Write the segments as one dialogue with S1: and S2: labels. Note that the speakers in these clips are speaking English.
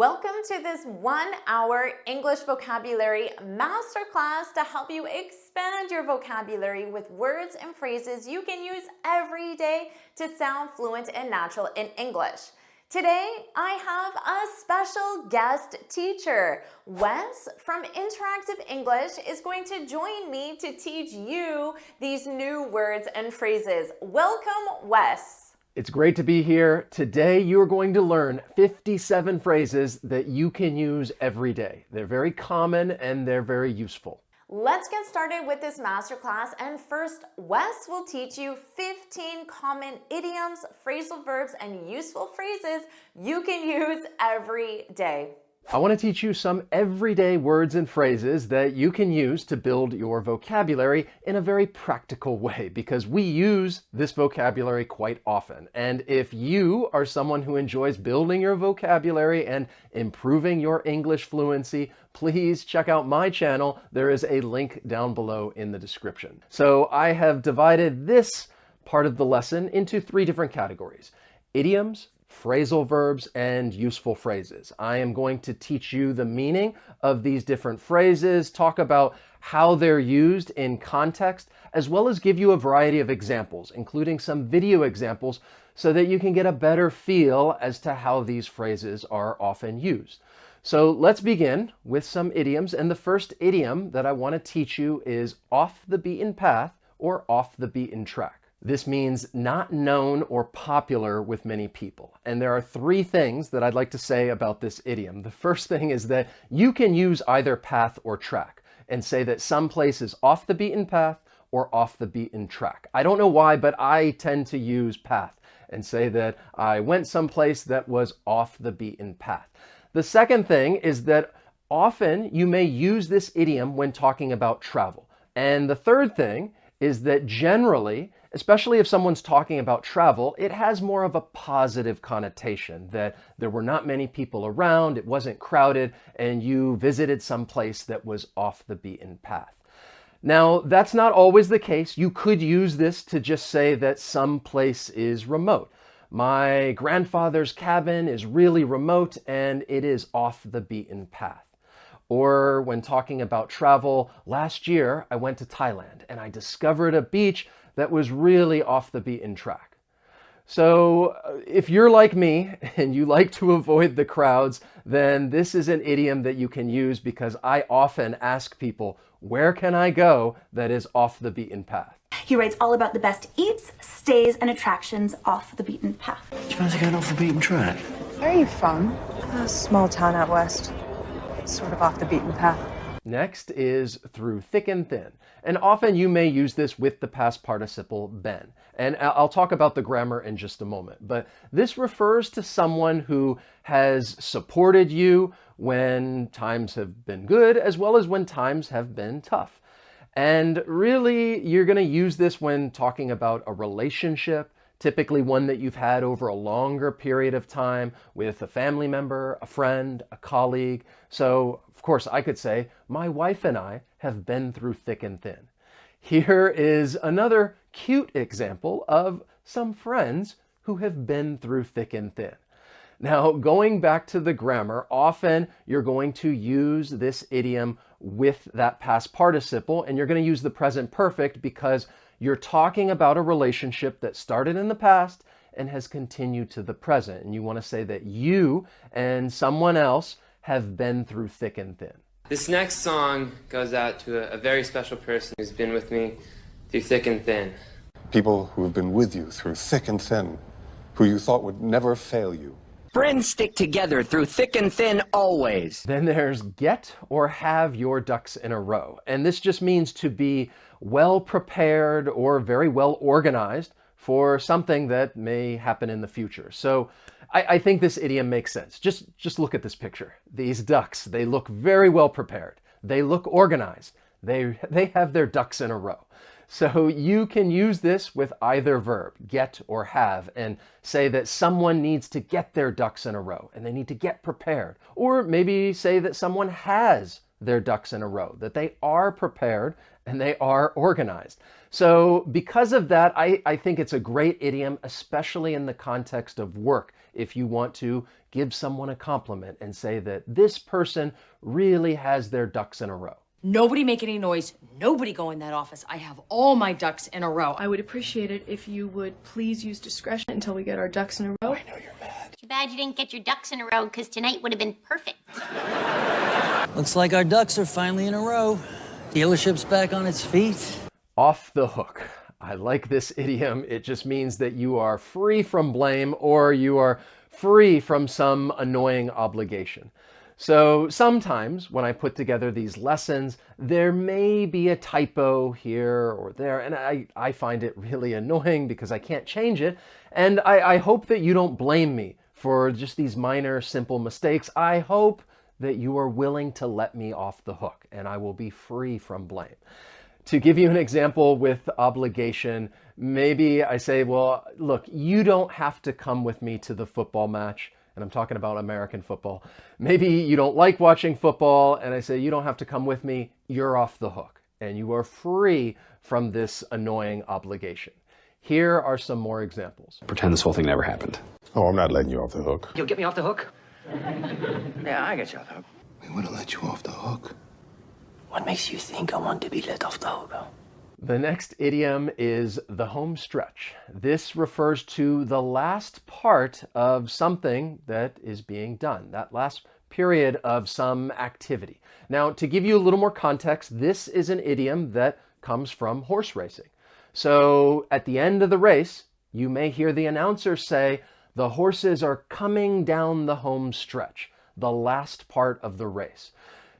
S1: Welcome to this 1-hour English vocabulary masterclass to help you expand your vocabulary with words and phrases you can use every day to sound fluent and natural in English. Today, I have a special guest teacher. Wes from Interactive English is going to join me to teach you these new words and phrases. Welcome, Wes.
S2: It's great to be here. Today you're going to learn 57 phrases that you can use every day. They're very common and they're very useful.
S1: Let's get started with this masterclass, and first, Wes will teach you 15 common idioms, phrasal verbs, and useful phrases you can use every day.
S2: I want to teach you some everyday words and phrases that you can use to build your vocabulary in a very practical way, because we use this vocabulary quite often. And if you are someone who enjoys building your vocabulary and improving your English fluency, please check out my channel. There is a link down below in the description. So I have divided this part of the lesson into 3 different categories: idioms, phrasal verbs, and useful phrases. I am going to teach you the meaning of these different phrases, talk about how they're used in context, as well as give you a variety of examples, including some video examples, so that you can get a better feel as to how these phrases are often used. So let's begin with some idioms, and the first idiom that I want to teach you is off the beaten path or off the beaten track. This means not known or popular with many people. And there are 3 things that I'd like to say about this idiom. The first thing is that you can use either path or track and say that some place is off the beaten path or off the beaten track. I don't know why, but I tend to use path and say that I went someplace that was off the beaten path. The second thing is that often you may use this idiom when talking about travel. And the third thing is that generally, especially if someone's talking about travel, it has more of a positive connotation, that there were not many people around, it wasn't crowded, and you visited some place that was off the beaten path. Now, that's not always the case. You could use this to just say that some place is remote. My grandfather's cabin is really remote and it is off the beaten path. Or when talking about travel, last year I went to Thailand and I discovered a beach that was really off the beaten track. So if you're like me and you like to avoid the crowds, then this is an idiom that you can use, because I often ask people, where can I go that is off the beaten path?
S3: He writes all about the best eats, stays, and attractions off the beaten path.
S4: Do you fancy going off the beaten track?
S5: Where are you from? A small town out west. Sort of off the beaten path.
S2: Next is through thick and thin. And often you may use this with the past participle been. And I'll talk about the grammar in just a moment. But this refers to someone who has supported you when times have been good, as well as when times have been tough. And really, you're going to use this when talking about a relationship, typically one that you've had over a longer period of time with a family member, a friend, a colleague. So, of course, I could say, my wife and I have been through thick and thin. Here is another cute example of some friends who have been through thick and thin. Now, going back to the grammar, often you're going to use this idiom with that past participle, and you're going to use the present perfect because you're talking about a relationship that started in the past and has continued to the present. And you want to say that you and someone else have been through thick and thin.
S6: This next song goes out to a very special person who's been with me through thick and thin.
S7: People who have been with you through thick and thin, who you thought would never fail you.
S4: Friends stick together through thick and thin always.
S2: Then there's get or have your ducks in a row. And this just means to be well prepared or very well organized for something that may happen in the future. So I think this idiom makes sense. Just look at this picture. These ducks, they look very well prepared. They look organized. They have their ducks in a row. So you can use this with either verb, get or have, and say that someone needs to get their ducks in a row and they need to get prepared. Or maybe say that someone has their ducks in a row, that they are prepared and they are organized. So because of that, I think it's a great idiom, especially in the context of work. if you want to give someone a compliment and say that this person really has their ducks in a row.
S8: Nobody make any noise. Nobody go in that office. I have all my ducks in a row.
S9: I would appreciate it if you would please use discretion until we get our ducks in a row.
S2: I know you're mad.
S10: Too bad you didn't get your ducks in a row, because tonight would have been perfect.
S11: Looks like our ducks are finally in a row. Dealership's back on its feet.
S2: Off the hook. I like this idiom. It just means that you are free from blame or you are free from some annoying obligation. So sometimes when I put together these lessons, there may be a typo here or there, and I find it really annoying because I can't change it. And I hope that you don't blame me for just these minor, simple mistakes. I hope that you are willing to let me off the hook, and I will be free from blame. To give you an example with obligation, maybe I say, well, look, you don't have to come with me to the football match. And I'm talking about American football. Maybe you don't like watching football, and I say, you don't have to come with me. You're off the hook, and you are free from this annoying obligation. Here are some more examples.
S12: Pretend this whole thing never happened.
S7: Oh, I'm not letting you off the hook.
S4: You'll get me off the hook? Yeah, I get you off the hook.
S7: We want to let you off the hook.
S11: What makes you think I want to be let off the hook?
S2: The next idiom is the home stretch. This refers to the last part of something that is being done, that last period of some activity. Now, to give you a little more context, this is an idiom that comes from horse racing. So at the end of the race, you may hear the announcer say, the horses are coming down the home stretch, the last part of the race.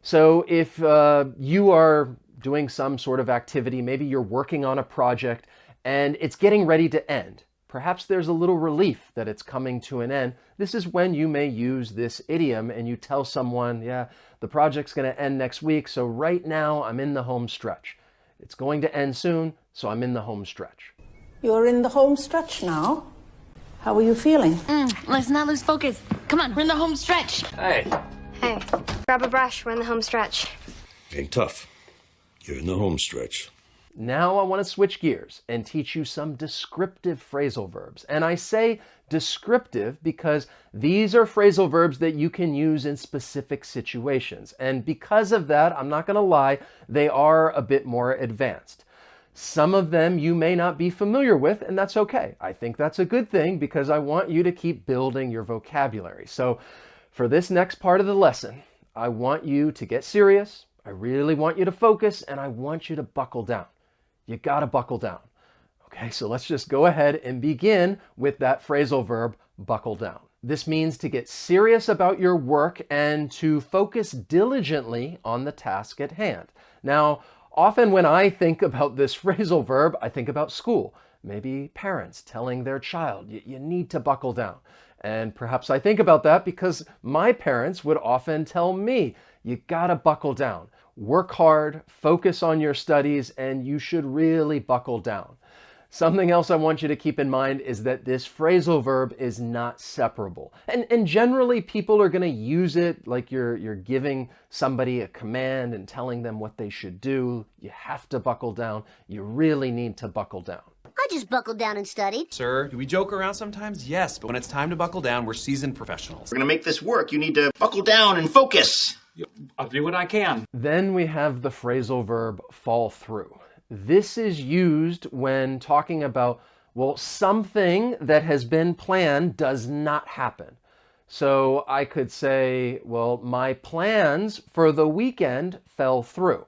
S2: So if you are doing some sort of activity, maybe you're working on a project and it's getting ready to end. Perhaps there's a little relief that it's coming to an end. This is when you may use this idiom and you tell someone, yeah, the project's going to end next week, so right now I'm in the home stretch. It's going to end soon, so I'm in the home stretch.
S13: You're in the home stretch now. How are you feeling?
S10: Let's not lose focus. Come on, we're in the home stretch.
S12: Hey.
S14: Hey, grab a brush. We're in the home stretch.
S15: Ain't tough. You're in the home stretch.
S2: Now I want to switch gears and teach you some descriptive phrasal verbs. And I say descriptive because these are phrasal verbs that you can use in specific situations. And because of that, I'm not going to lie, they are a bit more advanced. Some of them you may not be familiar with, and that's okay. I think that's a good thing because I want you to keep building your vocabulary. So for this next part of the lesson, I want you to get serious. I really want you to focus, and I want you to buckle down. You gotta buckle down. Okay, so let's just go ahead and begin with that phrasal verb, buckle down. This means to get serious about your work and to focus diligently on the task at hand. Now, often when I think about this phrasal verb, I think about school. Maybe parents telling their child, you need to buckle down. And perhaps I think about that because my parents would often tell me, you gotta buckle down. Work hard, focus on your studies, and you should really buckle down. Something else I want you to keep in mind is that this phrasal verb is not separable. And generally people are going to use it like you're giving somebody a command and telling them what they should do. You have to buckle down. You really need to buckle down.
S10: I just buckled down and studied.
S16: Sir, do we joke around sometimes? Yes, but when it's time to buckle down, we're seasoned professionals.
S17: We're gonna make this work. You need to buckle down and focus.
S12: I'll do what I can.
S2: Then we have the phrasal verb fall through. This is used when talking about, well, something that has been planned does not happen. So I could say, well, my plans for the weekend fell through.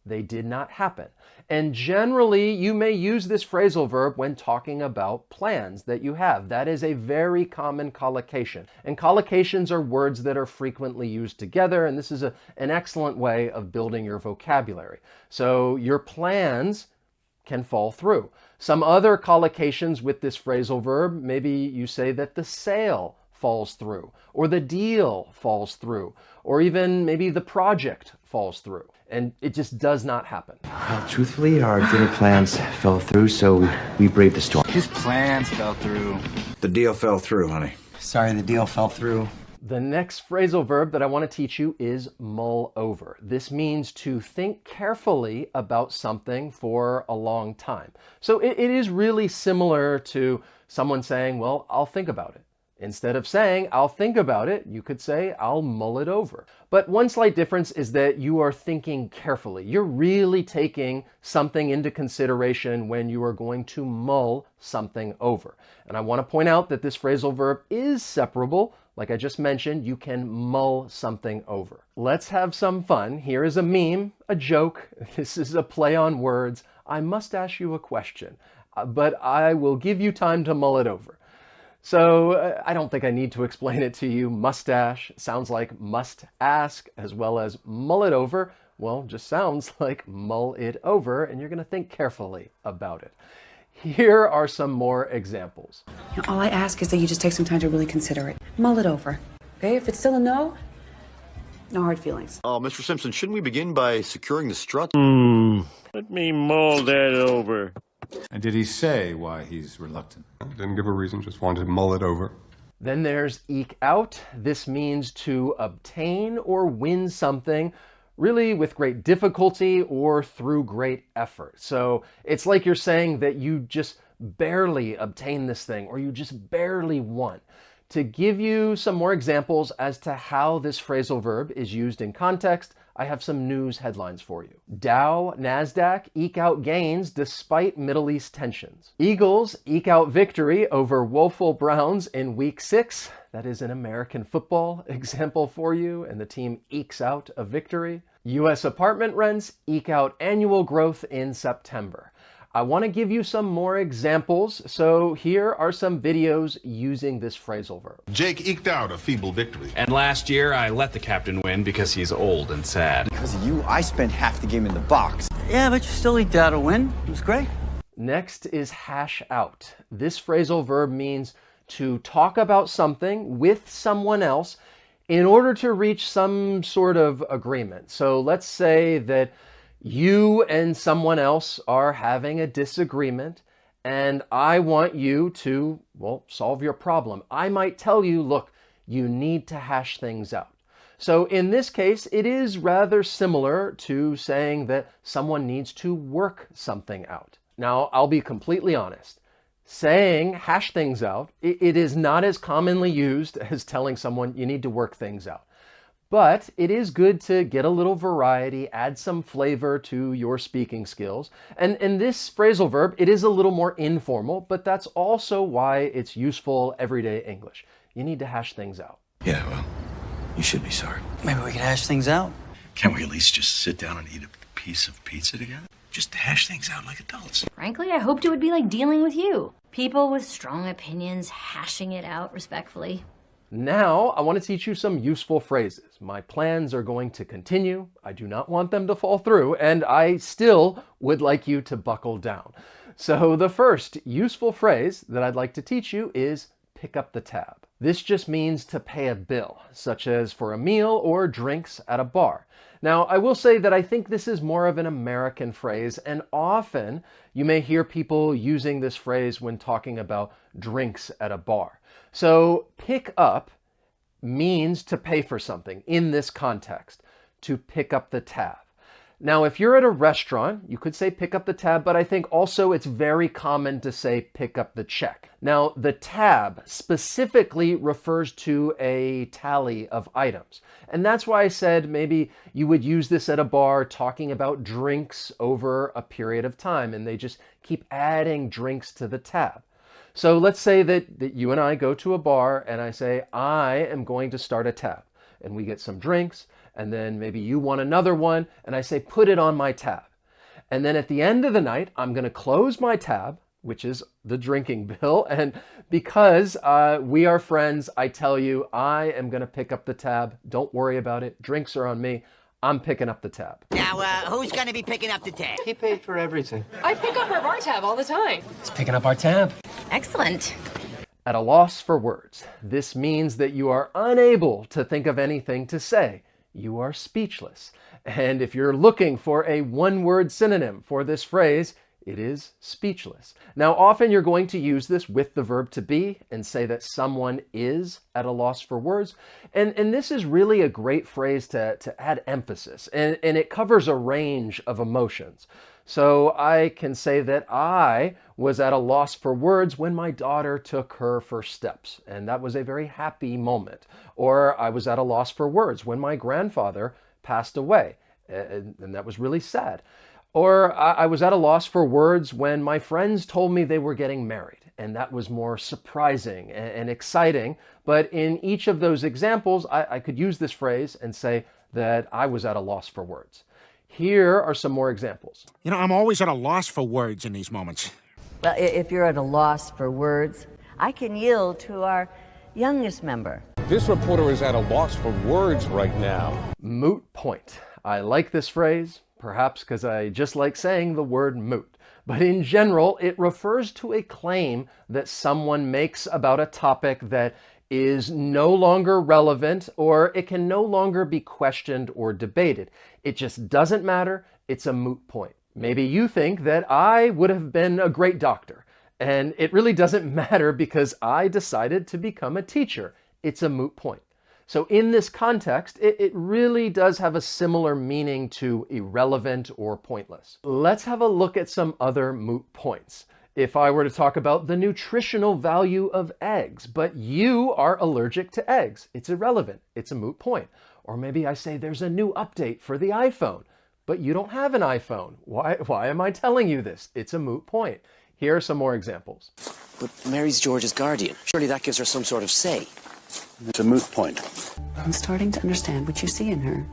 S2: They did not happen. And generally, you may use this phrasal verb when talking about plans that you have. That is a very common collocation. And collocations are words that are frequently used together, and this is an excellent way of building your vocabulary. So your plans can fall through. Some other collocations with this phrasal verb, maybe you say that the sale falls through, or the deal falls through, or even maybe the project falls through. And it just does not happen.
S18: Well, truthfully, our dinner plans fell through, so we braved the storm.
S12: His plans fell through.
S15: The deal fell through, honey.
S18: Sorry, the deal fell through.
S2: The next phrasal verb that I want to teach you is mull over. This means to think carefully about something for a long time. So it is really similar to someone saying, well, I'll think about it. Instead of saying, I'll think about it, you could say, I'll mull it over. But one slight difference is that you are thinking carefully. You're really taking something into consideration when you are going to mull something over. And I want to point out that this phrasal verb is separable. Like I just mentioned, you can mull something over. Let's have some fun. Here is a meme, a joke. This is a play on words. I must ask you a question, but I will give you time to mull it over. So I don't think I need to explain it to you. Mustache sounds like must ask, as well as mull it over. Well, just sounds like mull it over, and you're going to think carefully about it. Here are some more examples.
S19: All I ask is that you just take some time to really consider it. Mull it over. Okay? If it's still a no, no hard feelings.
S15: Oh, Mr. Simpson, shouldn't we begin by securing the strut?
S20: Let me mull that over.
S21: And did he say why he's reluctant?
S7: Didn't give a reason, just wanted to mull it over.
S2: Then there's eke out. This means to obtain or win something, really with great difficulty or through great effort. So it's like you're saying that you just barely obtain this thing, or you just barely won. To give you some more examples as to how this phrasal verb is used in context, I have some news headlines for you. Dow, NASDAQ eke out gains despite Middle East tensions. Eagles eke out victory over woeful Browns in Week 6. That is an American football example for you, and the team ekes out a victory. U.S. apartment rents eke out annual growth in September. I want to give you some more examples, so here are some videos using this phrasal verb.
S22: Jake eked out a feeble victory.
S12: And last year, I let the captain win because he's old and sad.
S18: Because of you, I spent half the game in the box.
S11: Yeah, but you still eked out a win. It was great.
S2: Next is hash out. This phrasal verb means to talk about something with someone else in order to reach some sort of agreement. So let's say that you and someone else are having a disagreement, and I want you to, well, solve your problem. I might tell you, look, you need to hash things out. So in this case, it is rather similar to saying that someone needs to work something out. Now, I'll be completely honest. Saying hash things out, it is not as commonly used as telling someone you need to work things out. But it is good to get a little variety, add some flavor to your speaking skills. And in this phrasal verb, it is a little more informal, but that's also why it's useful everyday English. You need to hash things out.
S15: Yeah, well, you should be sorry.
S11: Maybe we can hash things out.
S15: Can't we at least just sit down and eat a piece of pizza together? Just hash things out like adults.
S23: Frankly, I hoped it would be like dealing with you. People with strong opinions hashing it out respectfully.
S2: Now, I want to teach you some useful phrases. My plans are going to continue. I do not want them to fall through, and I still would like you to buckle down. So the first useful phrase that I'd like to teach you is pick up the tab. This just means to pay a bill, such as for a meal or drinks at a bar. Now, I will say that I think this is more of an American phrase, and often you may hear people using this phrase when talking about drinks at a bar. So pick up means to pay for something in this context, to pick up the tab. Now, if you're at a restaurant, you could say pick up the tab, but I think also it's very common to say pick up the check. Now, the tab specifically refers to a tally of items. And that's why I said maybe you would use this at a bar talking about drinks over a period of time, and they just keep adding drinks to the tab. So let's say that you and I go to a bar and I say, I am going to start a tab. And we get some drinks, and then maybe you want another one, and I say, put it on my tab. And then at the end of the night, I'm going to close my tab, which is the drinking bill. And because we are friends, I tell you, I am going to pick up the tab. Don't worry about it. Drinks are on me. I'm picking up the tab.
S24: Now, who's going to be picking up the tab?
S18: He paid for everything.
S25: I pick up our bar tab all the time.
S18: He's picking up our tab.
S23: Excellent.
S2: At a loss for words. This means that you are unable to think of anything to say. You are speechless. And if you're looking for a one-word synonym for this phrase, It is speechless. Now, often you're going to use this with the verb to be and say that someone is at a loss for words. And this is really a great phrase to add emphasis, and it covers a range of emotions. So I can say that I was at a loss for words when my daughter took her first steps, and that was a very happy moment. Or I was at a loss for words when my grandfather passed away, and that was really sad. Or I was at a loss for words when my friends told me they were getting married, and that was more surprising and exciting. But in each of those examples, I could use this phrase and say that I was at a loss for words. Here are some more examples.
S1: You know, I'm always at a loss for words in these moments.
S3: Well, if you're at a loss for words, I can yield to our youngest member.
S5: This reporter is at a loss for words right now.
S2: Moot point. I like this phrase, perhaps because I just like saying the word moot. But in general, it refers to a claim that someone makes about a topic that is no longer relevant, or it can no longer be questioned or debated. It just doesn't matter. It's a moot point. Maybe you think that I would have been a great doctor, and it really doesn't matter because I decided to become a teacher. It's a moot point. So in this context, it really does have a similar meaning to irrelevant or pointless. Let's have a look at some other moot points. If I were to talk about the nutritional value of eggs, but you are allergic to eggs, it's irrelevant. It's a moot point. Or maybe I say there's a new update for the iPhone, but you don't have an iPhone. Why am I telling you this? It's a moot point. Here are some more examples.
S6: But Mary's George's guardian. Surely that gives her some sort of say.
S15: It's a moot point.
S19: I'm starting to understand what you see in her.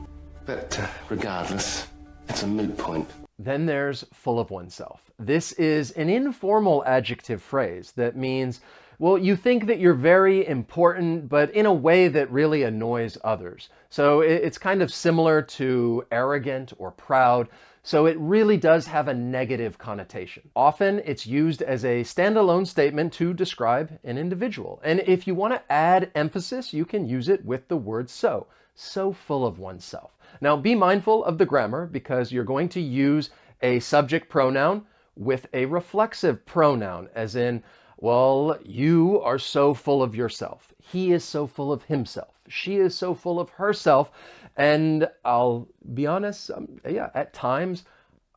S6: But regardless, it's a moot point.
S2: Then there's full of oneself. This is an informal adjective phrase that means, well, you think that you're very important, but in a way that really annoys others. So it's kind of similar to arrogant or proud. So it really does have a negative connotation. Often it's used as a standalone statement to describe an individual. And if you want to add emphasis, you can use it with the word so. So full of oneself. Now be mindful of the grammar because you're going to use a subject pronoun with a reflexive pronoun, as in, well, you are so full of yourself. He is so full of himself. She is so full of herself. And I'll be honest, at times,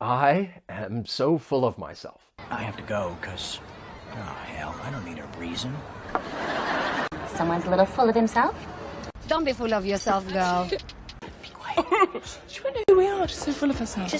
S2: I am so full of myself.
S24: I have to go, because, oh, hell, I don't need a reason.
S10: Someone's a little full of himself?
S14: Don't be full of yourself, girl.
S25: She wouldn't know who we are, just so full of herself.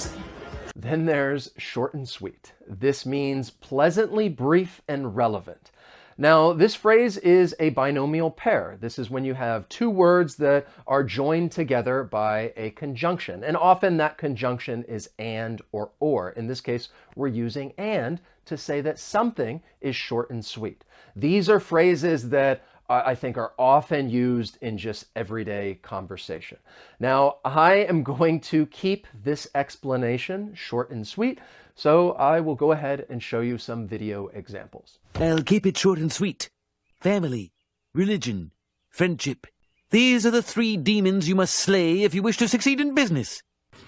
S2: Then there's short and sweet. This means pleasantly brief and relevant. Now, this phrase is a binomial pair. This is when you have two words that are joined together by a conjunction. And often that conjunction is and or or. In this case, we're using and to say that something is short and sweet. These are phrases that I think are often used in just everyday conversation. Now, I am going to keep this explanation short and sweet, so I will go ahead and show you some video examples.
S8: I'll keep it short and sweet. Family, religion, friendship. These are the three demons you must slay if you wish to succeed in business.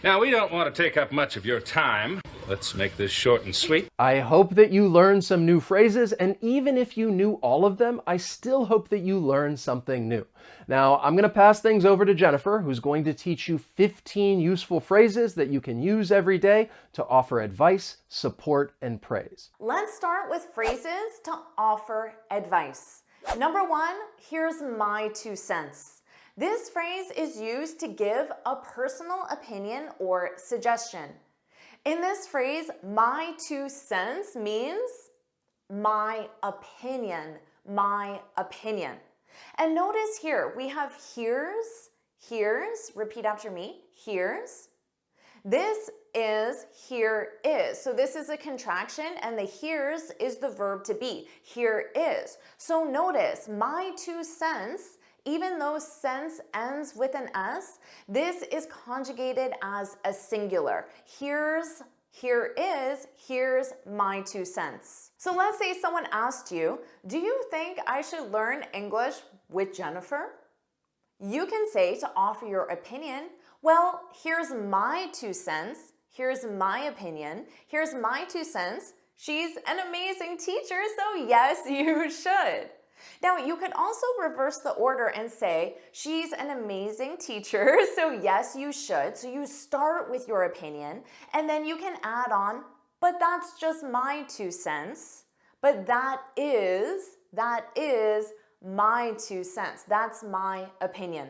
S12: Now, we don't want to take up much of your time. Let's make this short and sweet.
S2: I hope that you learned some new phrases, and even if you knew all of them, I still hope that you learned something new. Now, I'm going to pass things over to Jennifer, who's going to teach you 15 useful phrases that you can use every day to offer advice, support, and praise.
S26: Let's start with phrases to offer advice. Number one, here's my 2 cents. This phrase is used to give a personal opinion or suggestion. In this phrase, my 2 cents means my opinion, my opinion. And notice here, we have here's, repeat after me, here's. This is here is. So this is a contraction and the here's is the verb to be. Here is. So notice my 2 cents, even though cents ends with an S, this is conjugated as a singular. Here is, here's my 2 cents. So let's say someone asked you, do you think I should learn English with Jennifer? You can say, to offer your opinion, well, here's my 2 cents, Here's my opinion. Here's my 2 cents. She's an amazing teacher, so yes, you should. Now, you could also reverse the order and say, she's an amazing teacher, so yes, you should. So you start with your opinion, and then you can add on, but that's just my 2 cents. But that is my 2 cents. That's my opinion.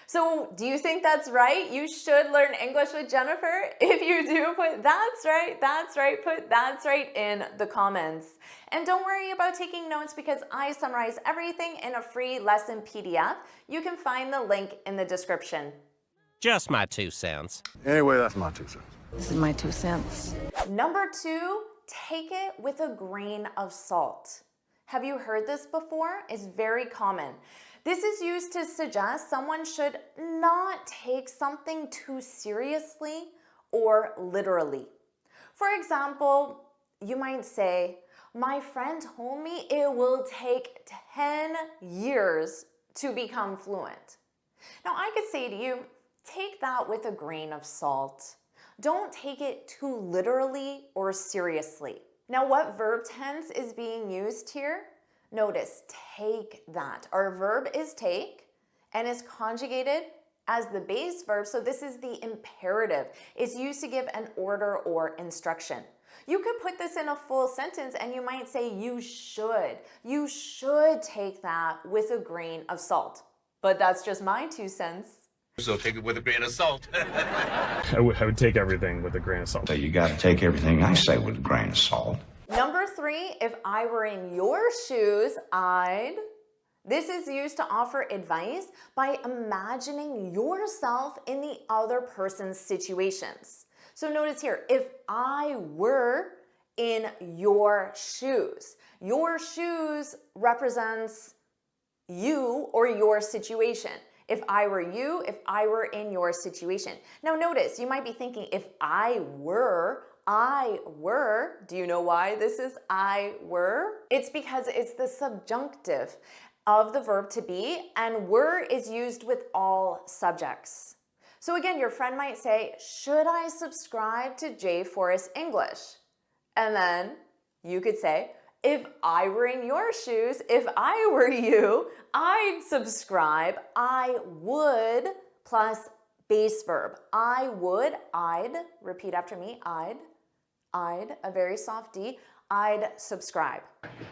S26: So do you think that's right? You should learn English with Jennifer. If you do, put that's right, put that's right in the comments. And don't worry about taking notes because I summarize everything in a free lesson PDF. You can find the link in the description.
S4: Just my 2 cents.
S9: Anyway, that's my 2 cents.
S3: This is my 2 cents.
S26: Number 2, take it with a grain of salt. Have you heard this before? It's very common. This is used to suggest someone should not take something too seriously or literally. For example, you might say, my friend told me it will take 10 years to become fluent. Now I could say to you, take that with a grain of salt. Don't take it too literally or seriously. Now what verb tense is being used here? Notice, take that. Our verb is take and is conjugated as the base verb, so this is the imperative. It's used to give an order or instruction. You could put this in a full sentence and you might say you should. You should take that with a grain of salt. But that's just my 2 cents.
S15: So take it with a grain of salt.
S13: I would take everything with a grain of salt.
S18: So you got to take everything I say with a grain of salt.
S26: Number 3, if I were in your shoes, I'd. This is used to offer advice by imagining yourself in the other person's situations. So notice here, if I were in your shoes represents you or your situation. If I were you, if I were in your situation. Now notice, you might be thinking, if I were, do you know why this is I were? It's because it's the subjunctive of the verb to be, and were is used with all subjects. So again, your friend might say, should I subscribe to JForrest English? And then you could say, if I were in your shoes, if I were you, I'd subscribe, I would, plus base verb. I would, I'd, repeat after me, I'd, a very soft D, I'd subscribe.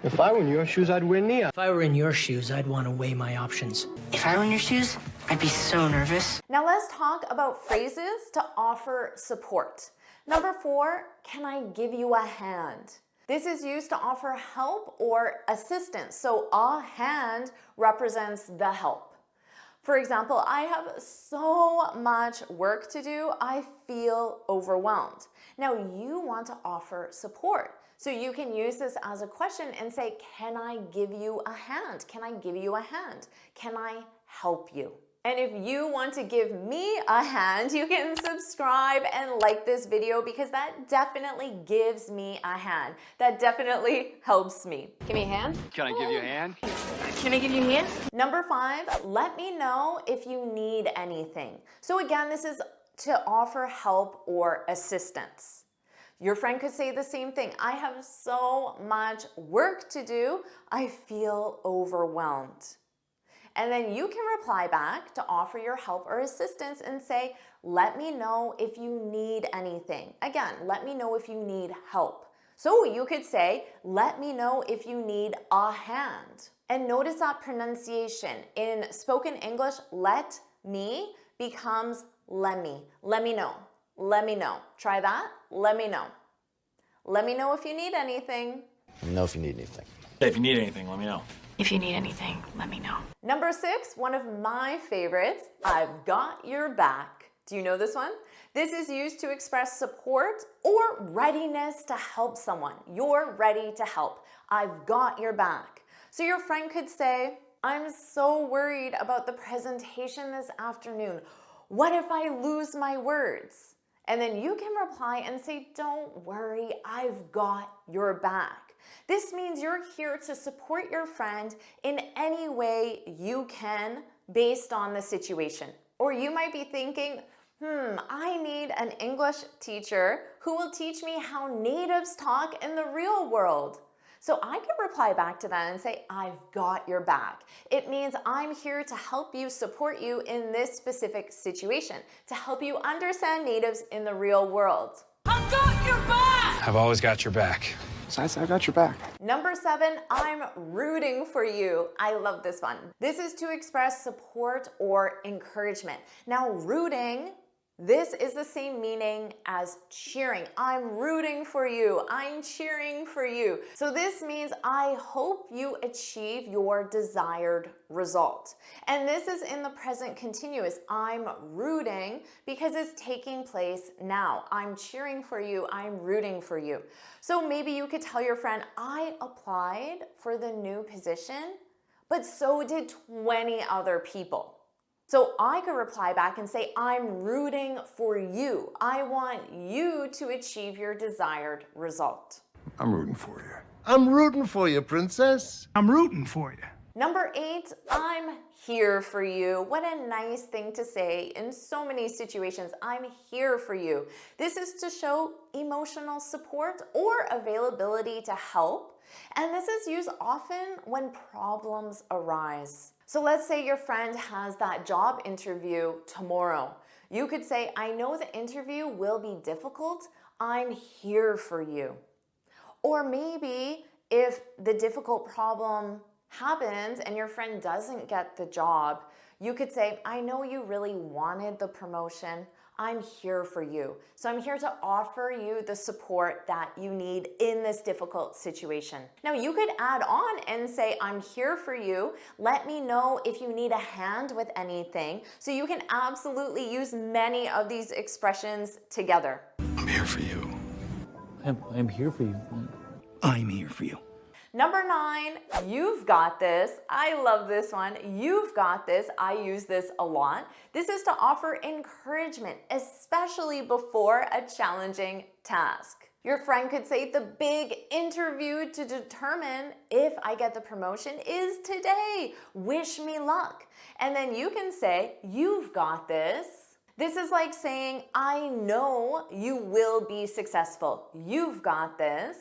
S16: If I were in your shoes, I'd wear neon. If I were in your shoes, I'd want to weigh my options.
S17: If I were in your shoes, I'd be so nervous.
S26: Now let's talk about phrases to offer support. Number 4, can I give you a hand? This is used to offer help or assistance. So a hand represents the help. For example, I have so much work to do, I feel overwhelmed. Now you want to offer support. So you can use this as a question and say, can I give you a hand? Can I give you a hand? Can I help you? And if you want to give me a hand, you can subscribe and like this video because that definitely gives me a hand. That definitely helps me.
S14: Give me a hand.
S16: Can I give you a hand?
S14: Can I give you a hand?
S26: Number 5, let me know if you need anything. So again, this is to offer help or assistance. Your friend could say the same thing. I have so much work to do, I feel overwhelmed. And then you can reply back to offer your help or assistance and say, let me know if you need anything. Again, let me know if you need help. So you could say, let me know if you need a hand. And notice that pronunciation. In spoken English, let me becomes let me. Let me know. Let me know. Try that. Let me know. Let me know if you need anything.
S24: Let me know if you need anything.
S13: If you need anything, let me know.
S17: If you need anything, let me know.
S26: Number 6, one of my favorites, I've got your back. Do you know this one? This is used to express support or readiness to help someone. You're ready to help. I've got your back. So your friend could say, I'm so worried about the presentation this afternoon. What if I lose my words? And then you can reply and say, don't worry, I've got your back. This means you're here to support your friend in any way you can based on the situation. Or you might be thinking, I need an English teacher who will teach me how natives talk in the real world. So I could reply back to that and say, I've got your back. It means I'm here to help you, support you in this specific situation, to help you understand natives in the real world.
S25: I've got your back!
S12: I've always got your back.
S18: Besides, I got your back.
S26: Number 7, I'm rooting for you. I love this one. This is to express support or encouragement. Now, rooting, this is the same meaning as cheering. I'm rooting for you. I'm cheering for you. So this means I hope you achieve your desired result. And this is in the present continuous. I'm rooting because it's taking place now. I'm cheering for you. I'm rooting for you. So maybe you could tell your friend, I applied for the new position, but so did 20 other people. So I could reply back and say, I'm rooting for you. I want you to achieve your desired result.
S15: I'm rooting for you.
S7: I'm rooting for you, princess.
S25: I'm rooting for you.
S26: Number 8, I'm here for you. What a nice thing to say in so many situations. I'm here for you. This is to show emotional support or availability to help. And this is used often when problems arise. So let's say your friend has that job interview tomorrow. You could say, I know the interview will be difficult. I'm here for you. Or maybe if the difficult problem happens and your friend doesn't get the job, you could say, I know you really wanted the promotion. I'm here for you. So I'm here to offer you the support that you need in this difficult situation. Now you could add on and say, I'm here for you. Let me know if you need a hand with anything. So you can absolutely use many of these expressions together.
S15: I'm here for you.
S24: I'm here for you.
S15: I'm here for you.
S26: Number 9, you've got this. I love this one. You've got this. I use this a lot. This is to offer encouragement, especially before a challenging task. Your friend could say, the big interview to determine if I get the promotion is today. Wish me luck. And then you can say, you've got this. This is like saying, I know you will be successful. You've got this.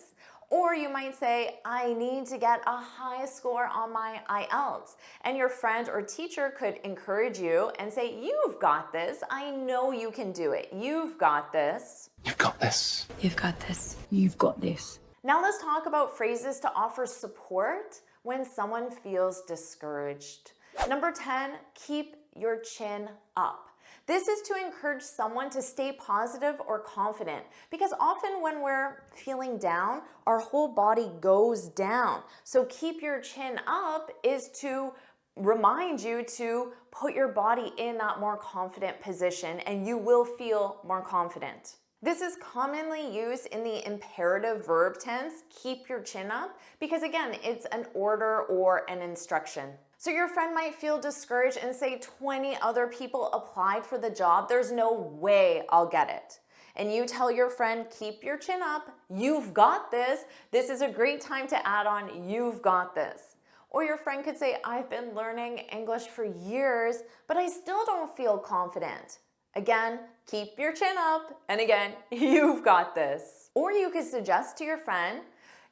S26: Or you might say, I need to get a high score on my IELTS. And your friend or teacher could encourage you and say, you've got this. I know you can do it. You've got this.
S15: You've got this.
S19: You've got this. You've got this.
S26: Now let's talk about phrases to offer support when someone feels discouraged. Number 10, keep your chin up. This is to encourage someone to stay positive or confident, because often when we're feeling down, our whole body goes down. So keep your chin up is to remind you to put your body in that more confident position, and you will feel more confident. This is commonly used in the imperative verb tense, keep your chin up, because again, it's an order or an instruction. So your friend might feel discouraged and say 20 other people applied for the job. There's no way I'll get it. And you tell your friend, keep your chin up. You've got this. This is a great time to add on, you've got this. Or your friend could say, I've been learning English for years, but I still don't feel confident. Again, keep your chin up. And again, you've got this. Or you could suggest to your friend,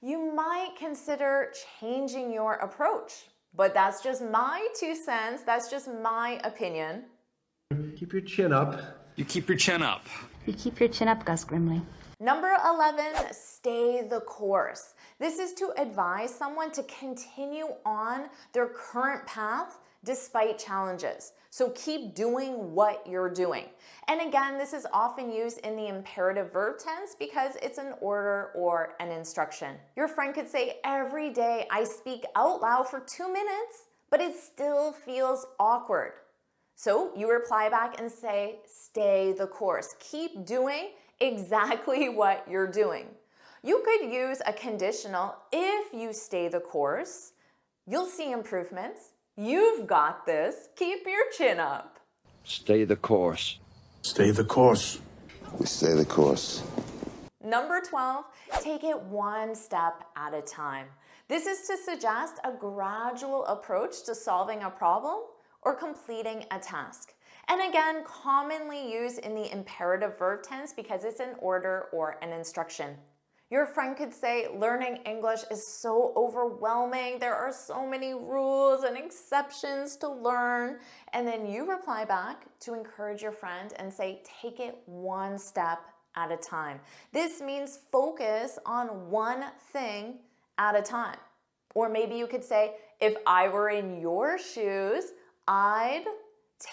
S26: you might consider changing your approach. But that's just my 2 cents. That's just my opinion.
S7: Keep your chin up.
S12: You keep your chin up.
S10: You keep your chin up, Gus Grimley.
S26: Number 11, stay the course. This is to advise someone to continue on their current path despite challenges. So keep doing what you're doing. And again, this is often used in the imperative verb tense because it's an order or an instruction. Your friend could say, every day I speak out loud for 2 minutes, but it still feels awkward. So you reply back and say, stay the course. Keep doing exactly what you're doing. You could use a conditional, if you stay the course, you'll see improvements. You've got this. Keep your chin up.
S18: Stay the course.
S15: Stay the course.
S18: We stay the course.
S26: Number 12, take it one step at a time. This is to suggest a gradual approach to solving a problem or completing a task. And again, commonly used in the imperative verb tense because it's an order or an instruction. Your friend could say, learning English is so overwhelming. There are so many rules and exceptions to learn. And then you reply back to encourage your friend and say, take it one step at a time. This means focus on one thing at a time. Or maybe you could say, if I were in your shoes, I'd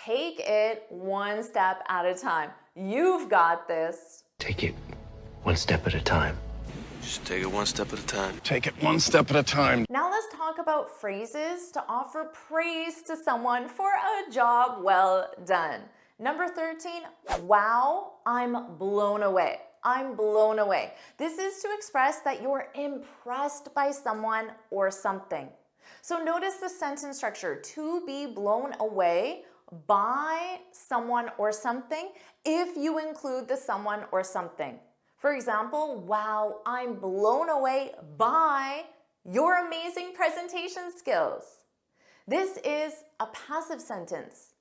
S26: take it one step at a time. You've got this.
S18: Take it one step at a time.
S6: Just take it one step at a time.
S7: Take it one step at a time.
S26: Now let's talk about phrases to offer praise to someone for a job well done. Number 13, wow, I'm blown away. I'm blown away. This is to express that you're impressed by someone or something. So notice the sentence structure, to be blown away by someone or something if you include the someone or something. For example, wow, I'm blown away by your amazing presentation skills. This is a passive sentence.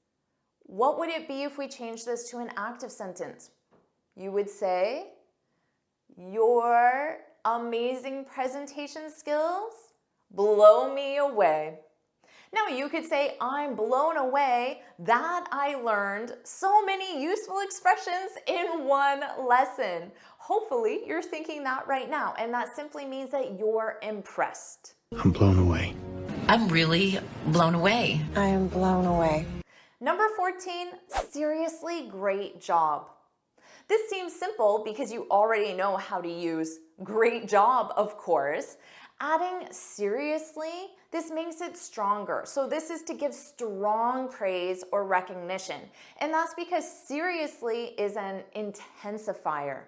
S26: What would it be if we change this to an active sentence? You would say, your amazing presentation skills blow me away. Now you could say, I'm blown away that I learned so many useful expressions in one lesson. Hopefully you're thinking that right now, and that simply means that you're impressed.
S18: I'm blown away.
S17: I'm really blown away.
S19: I am blown away.
S26: Number 14, seriously great job. This seems simple because you already know how to use great job, of course. Adding seriously, this makes it stronger. So this is to give strong praise or recognition. And that's because seriously is an intensifier.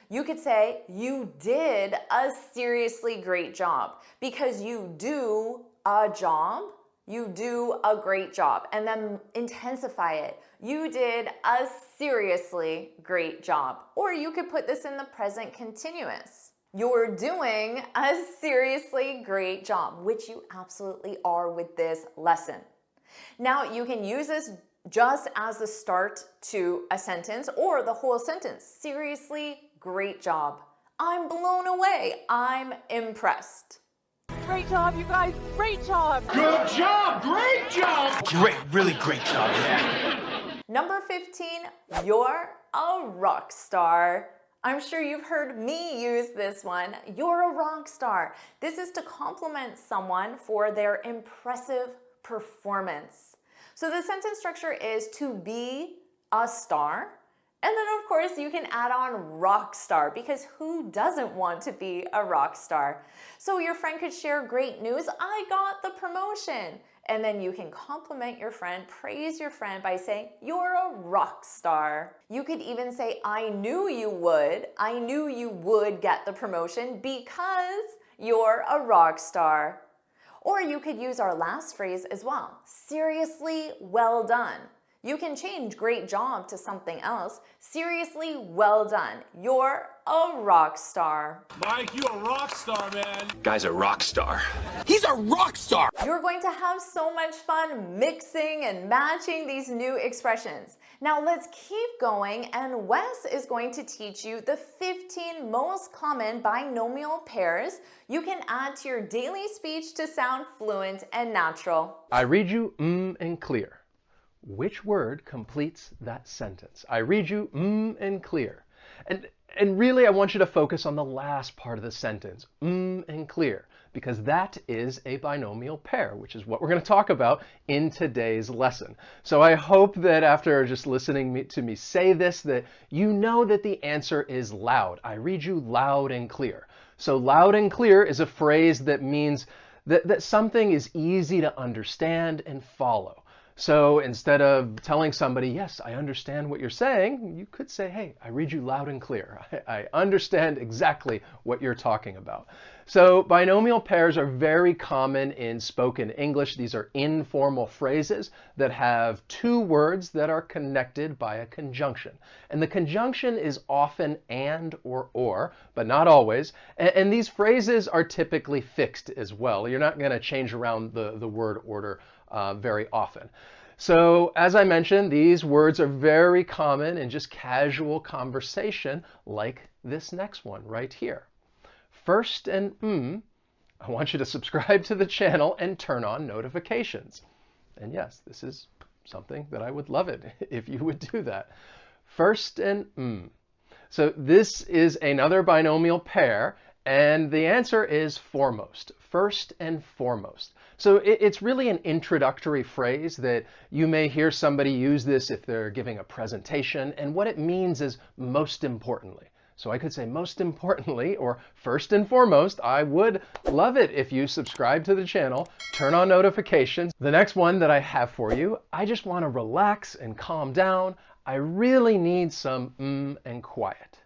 S26: You could say, you did a seriously great job, because you do a job, you do a great job, and then intensify it. You did a seriously great job. Or you could put this in the present continuous. You're doing a seriously great job, which you absolutely are with this lesson. Now you can use this just as the start to a sentence or the whole sentence. Seriously great job. I'm blown away. I'm impressed.
S25: Great job, you guys. Great job.
S7: Good job. Great job.
S18: Great, really great job. Yeah.
S26: Number 15, you're a rock star. I'm sure you've heard me use this one. You're a rock star. This is to compliment someone for their impressive performance. So the sentence structure is to be a star. And then of course you can add on rock star, because who doesn't want to be a rock star? So your friend could share great news, I got the promotion. And then you can compliment your friend, praise your friend by saying, you're a rock star. You could even say, I knew you would get the promotion because you're a rock star. Or you could use our last phrase as well, seriously well done. You can change great job to something else. Seriously well done. You're a rock star.
S12: Mike, you a rock star, man.
S18: Guy's a rock star.
S7: He's a rock star.
S26: You're going to have so much fun mixing and matching these new expressions. Now let's keep going, and Wes is going to teach you the 15 most common binomial pairs you can add to your daily speech to sound fluent and natural.
S2: I read you and clear. Which word completes that sentence? I read you and clear. And really I want you to focus on the last part of the sentence, and clear, because that is a binomial pair, which is what we're going to talk about in today's lesson. So I hope that after just listening to me say this, that you know that the answer is loud. I read you loud and clear. So loud and clear is a phrase that means that something is easy to understand and follow. So instead of telling somebody, yes, I understand what you're saying, you could say, hey, I read you loud and clear. I understand exactly what you're talking about. So binomial pairs are very common in spoken English. These are informal phrases that have two words that are connected by a conjunction. And the conjunction is often and or, but not always. And these phrases are typically fixed as well. You're not going to change around the word order very often. So as I mentioned, these words are very common in just casual conversation, like this next one right here. First and I want you to subscribe to the channel and turn on notifications. And yes, this is something that I would love it if you would do that. First and So this is another binomial pair, and the answer is foremost. First and foremost. So it's really an introductory phrase that you may hear somebody use this if they're giving a presentation, and what it means is most importantly. So I could say most importantly, or first and foremost. I would love it if you subscribe to the channel, turn on notifications. The next one that I have for you, I just want to relax and calm down. I really need some and quiet.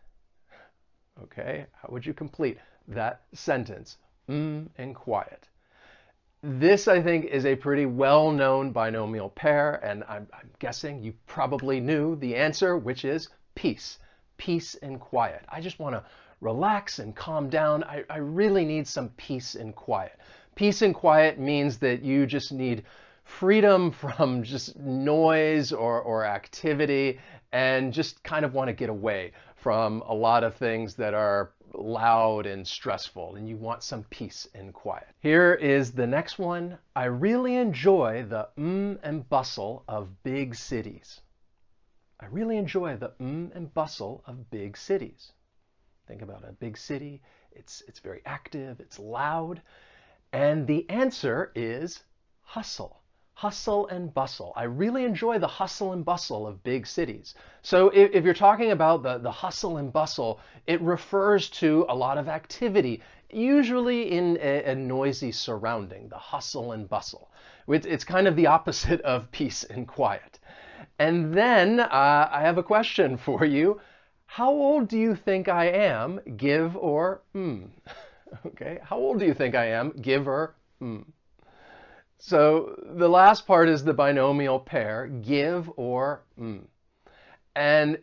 S2: Okay, how would you complete that sentence? And quiet. This, I think, is a pretty well-known binomial pair, and I'm guessing you probably knew the answer, which is peace. Peace and quiet. I just want to relax and calm down. I really need some peace and quiet. Peace and quiet means that you just need freedom from just noise or activity, and just kind of want to get away from a lot of things that are loud and stressful, and you want some peace and quiet. Here is the next one. I really enjoy the and bustle of big cities. I really enjoy the and bustle of big cities. Think about a big city. It's very active, it's loud, and the answer is hustle. Hustle and bustle. I really enjoy the hustle and bustle of big cities. So if you're talking about the hustle and bustle, it refers to a lot of activity, usually in a noisy surrounding, the hustle and bustle. It's kind of the opposite of peace and quiet. And then I have a question for you. How old do you think I am, give or Okay, how old do you think I am, give or So the last part is the binomial pair, give or And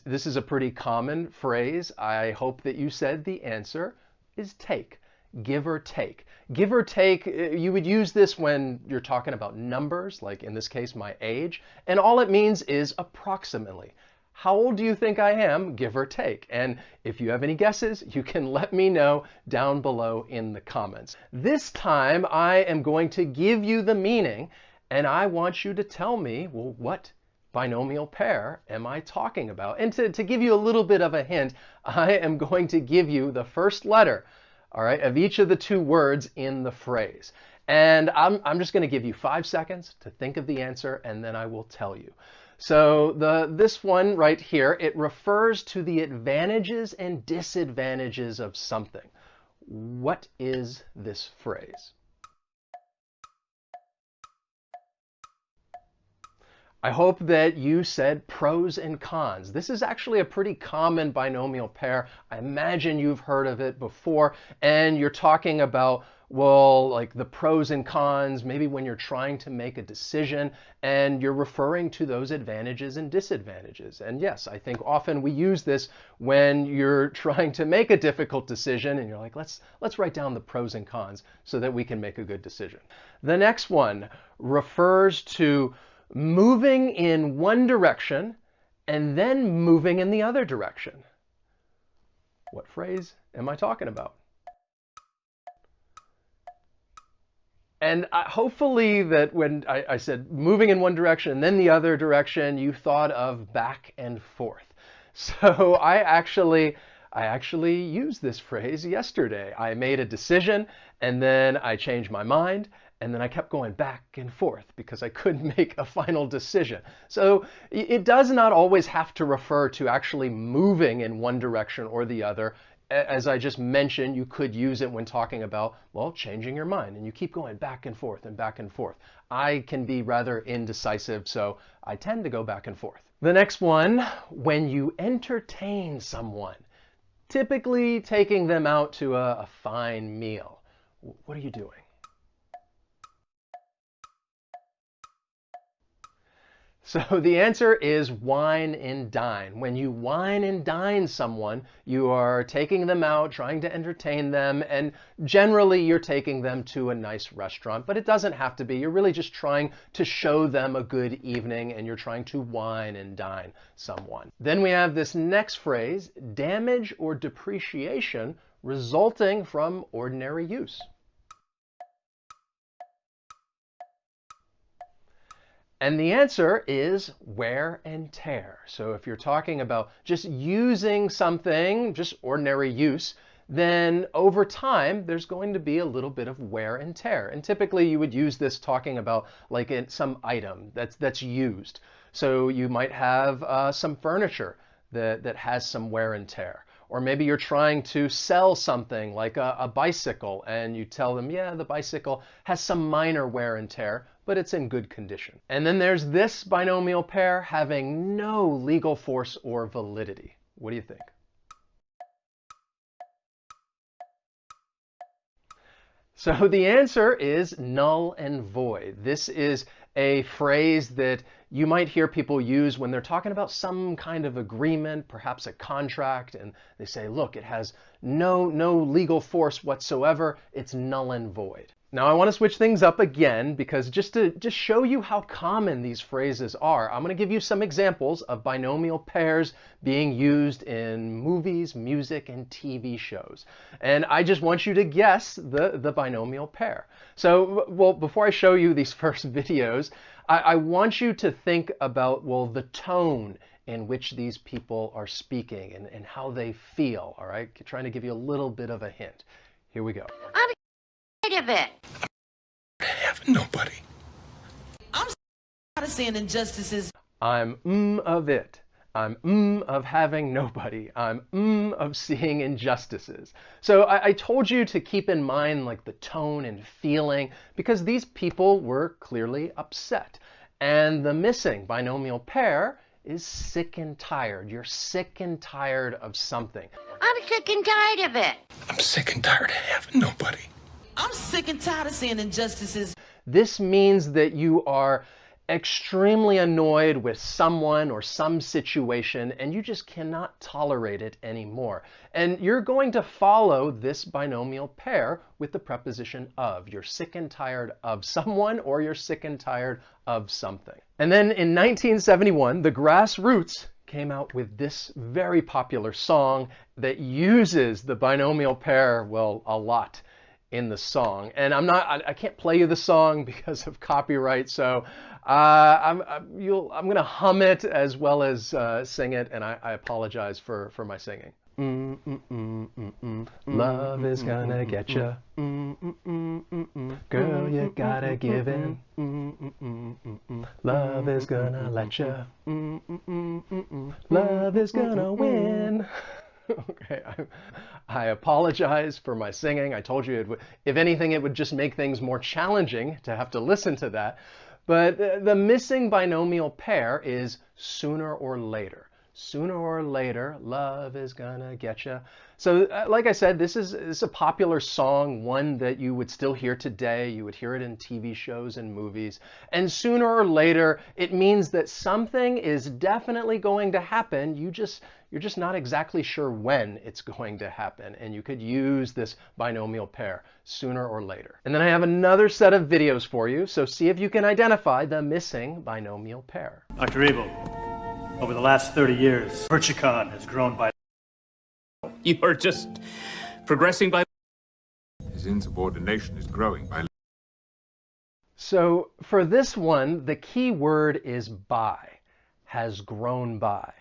S2: this is a pretty common phrase. I hope that you said the answer is take. Give or take. Give or take, you would use this when you're talking about numbers, like in this case, my age, and all it means is approximately. How old do you think I am, give or take? And if you have any guesses, you can let me know down below in the comments. This time, I am going to give you the meaning, and I want you to tell me, well, what binomial pair am I talking about? And to give you a little bit of a hint, I am going to give you the first letter, all right, of each of the two words in the phrase. And I'm just going to give you 5 seconds to think of the answer, and then I will tell you. So this one right here, it refers to the advantages and disadvantages of something. What is this phrase? I hope that you said pros and cons. This is actually a pretty common binomial pair. I imagine you've heard of it before, and you're talking about, well, like the pros and cons, maybe when you're trying to make a decision, and you're referring to those advantages and disadvantages. And yes, I think often we use this when you're trying to make a difficult decision, and you're like, let's write down the pros and cons so that we can make a good decision. The next one refers to moving in one direction and then moving in the other direction. What phrase am I talking about? And hopefully that when I said moving in one direction and then the other direction, you thought of back and forth. So I actually used this phrase yesterday. I made a decision, and then I changed my mind, and then I kept going back and forth because I couldn't make a final decision. So it does not always have to refer to actually moving in one direction or the other. As I just mentioned, you could use it when talking about, well, changing your mind, and you keep going back and forth and back and forth. I can be rather indecisive, so I tend to go back and forth. The next one, when you entertain someone, typically taking them out to a fine meal. What are you doing? So the answer is wine and dine. When you wine and dine someone, you are taking them out, trying to entertain them, and generally you're taking them to a nice restaurant, but it doesn't have to be. You're really just trying to show them a good evening, and you're trying to wine and dine someone. Then we have this next phrase, damage or depreciation resulting from ordinary use. And the answer is wear and tear. So if you're talking about just using something, just ordinary use, then over time there's going to be a little bit of wear and tear. And typically you would use this talking about like some item that's used. So you might have some furniture that has some wear and tear. Or maybe you're trying to sell something like a bicycle and you tell them, yeah, the bicycle has some minor wear and tear, but it's in good condition. And then there's this binomial pair having no legal force or validity. What do you think? So the answer is null and void. This is a phrase that you might hear people use when they're talking about some kind of agreement, perhaps a contract, and they say, look, it has no legal force whatsoever. It's null and void. Now I want to switch things up again because just to show you how common these phrases are, I'm going to give you some examples of binomial pairs being used in movies, music, and TV shows. And I just want you to guess the binomial pair. So, well, before I show you these first videos, I want you to think about, well, the tone in which these people are speaking and how they feel, all right? Trying to give you a little bit of a hint. Here we go.
S9: I'm tired of it.
S15: I have nobody.
S9: I'm tired of seeing injustices.
S2: I'm of it. I'm of having nobody. I'm of seeing injustices. So I told you to keep in mind like the tone and feeling because these people were clearly upset. And the missing binomial pair is sick and tired. You're sick and tired of something.
S9: I'm sick and tired of it.
S15: I'm sick and tired of having nobody.
S9: I'm sick and tired of seeing injustices.
S2: This means that you are extremely annoyed with someone or some situation and you just cannot tolerate it anymore. And you're going to follow this binomial pair with the preposition of. You're sick and tired of someone or you're sick and tired of something. And then in 1971, the Grassroots came out with this very popular song that uses the binomial pair, well, a lot in the song. And I can't play you the song because of copyright, so I'm going to hum it as well as sing it, and I apologize for my singing. Love is gonna get ya. Girl, you gotta give in. Love is gonna let ya. Love is gonna win. Okay, I apologize for my singing. I told you, if anything, it would just make things more challenging to have to listen to that. But the missing binomial pair is sooner or later. Sooner or later, love is gonna get ya. So like I said, this is a popular song, one that you would still hear today. You would hear it in TV shows and movies. And sooner or later, it means that something is definitely going to happen. You're just not exactly sure when it's going to happen. And you could use this binomial pair sooner or later. And then I have another set of videos for you. So see if you can identify the missing binomial pair.
S11: Dr. Abel, over the last 30 years, Perchicon has grown by...
S12: You are just progressing by...
S20: His insubordination is growing by...
S2: So for this one, the key word is by, has grown by,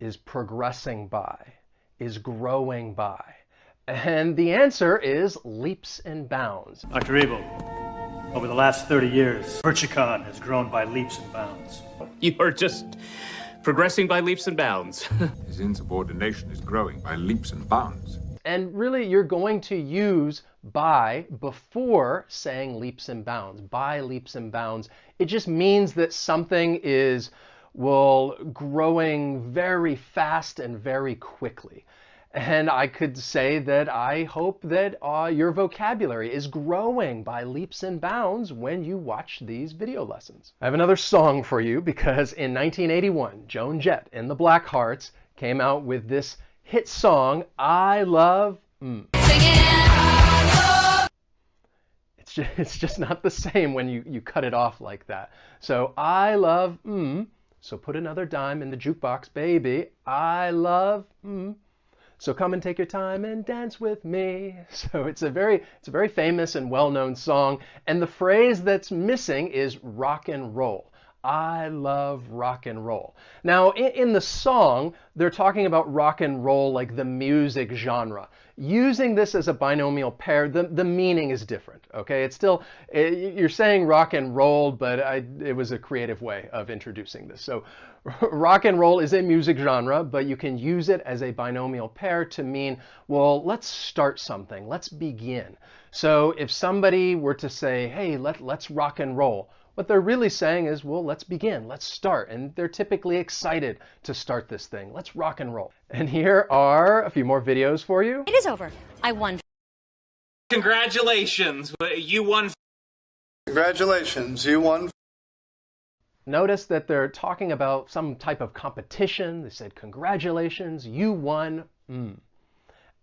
S2: is progressing by, is growing by. And the answer is leaps and bounds.
S11: Dr. Abel, over the last 30 years, Perchicon has grown by leaps and bounds.
S12: You are just progressing by leaps and bounds.
S20: His insubordination is growing by leaps and bounds.
S2: And really, you're going to use by before saying leaps and bounds. By leaps and bounds. It just means that something is, well, growing very fast and very quickly. And I could say that I hope that your vocabulary is growing by leaps and bounds when you watch these video lessons. I have another song for you because in 1981, Joan Jett and the Blackhearts came out with this hit song, I Love It's just not the same when you cut it off like that. So I love so put another dime in the jukebox, baby. I love so come and take your time and dance with me. So it's a very famous and well-known song, and the phrase that's missing is rock and roll. I love rock and roll. Now, in the song, they're talking about rock and roll like the music genre. Using this as a binomial pair, the meaning is different, okay? It's still, you're saying rock and roll, but it was a creative way of introducing this. So rock and roll is a music genre, but you can use it as a binomial pair to mean, well, let's start something, let's begin. So if somebody were to say, hey, let's rock and roll, what they're really saying is, well, let's begin, let's start. And they're typically excited to start this thing. Let's rock and roll. And here are a few more videos for you.
S14: It is over. I won.
S1: Congratulations, you won.
S5: Congratulations, you won.
S2: Notice that they're talking about some type of competition. They said, congratulations, you won.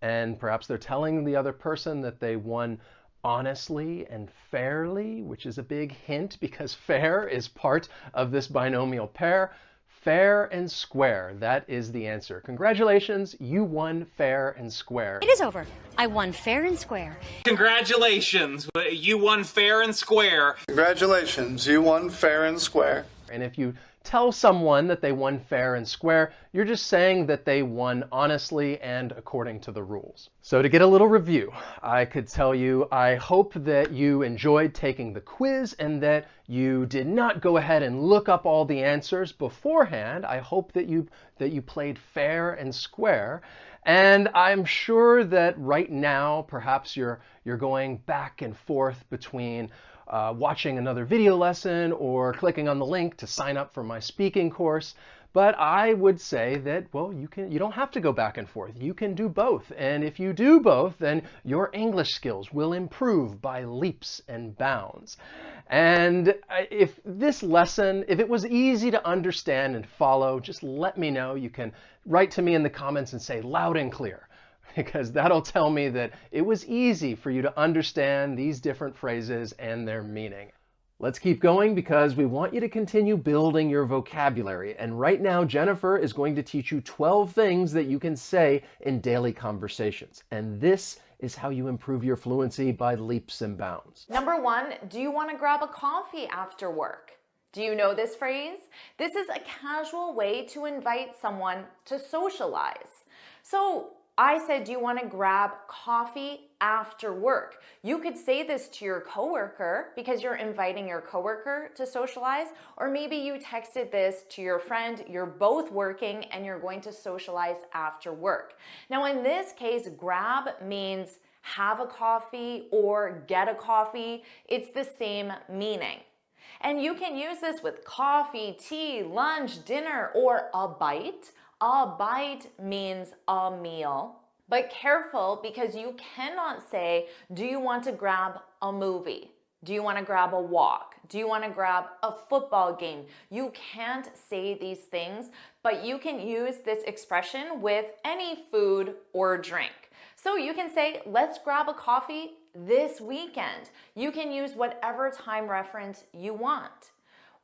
S2: And perhaps they're telling the other person that they won honestly and fairly, which is a big hint because fair is part of this binomial pair. Fair and square, that is the answer. Congratulations, you won fair and square.
S14: It is over. I won fair and square.
S1: Congratulations, you won fair and square.
S5: Congratulations, you won fair and square.
S2: And if you tell someone that they won fair and square, you're just saying that they won honestly and according to the rules. So to get a little review, I could tell you I hope that you enjoyed taking the quiz and that you did not go ahead and look up all the answers beforehand. I hope that you played fair and square. And I'm sure that right now perhaps you're going back and forth between watching another video lesson or clicking on the link to sign up for my speaking course. But I would say that, well, you don't have to go back and forth. You can do both. And if you do both, then your English skills will improve by leaps and bounds. And if this lesson, if it was easy to understand and follow, just let me know. You can write to me in the comments and say loud and clear, because that'll tell me that it was easy for you to understand these different phrases and their meaning. Let's keep going because we want you to continue building your vocabulary. And right now, Jennifer is going to teach you 12 things that you can say in daily conversations. And this is how you improve your fluency by leaps and bounds.
S26: Number 1, do you want to grab a coffee after work? Do you know this phrase? This is a casual way to invite someone to socialize. So I said, do you want to grab coffee after work? You could say this to your coworker because you're inviting your coworker to socialize, or maybe you texted this to your friend, you're both working and you're going to socialize after work. Now in this case, grab means have a coffee or get a coffee. It's the same meaning. And you can use this with coffee, tea, lunch, dinner, or a bite. A bite means a meal, but careful because you cannot say, do you want to grab a movie? Do you want to grab a walk? Do you want to grab a football game? You can't say these things, but you can use this expression with any food or drink. So you can say, let's grab a coffee this weekend. You can use whatever time reference you want.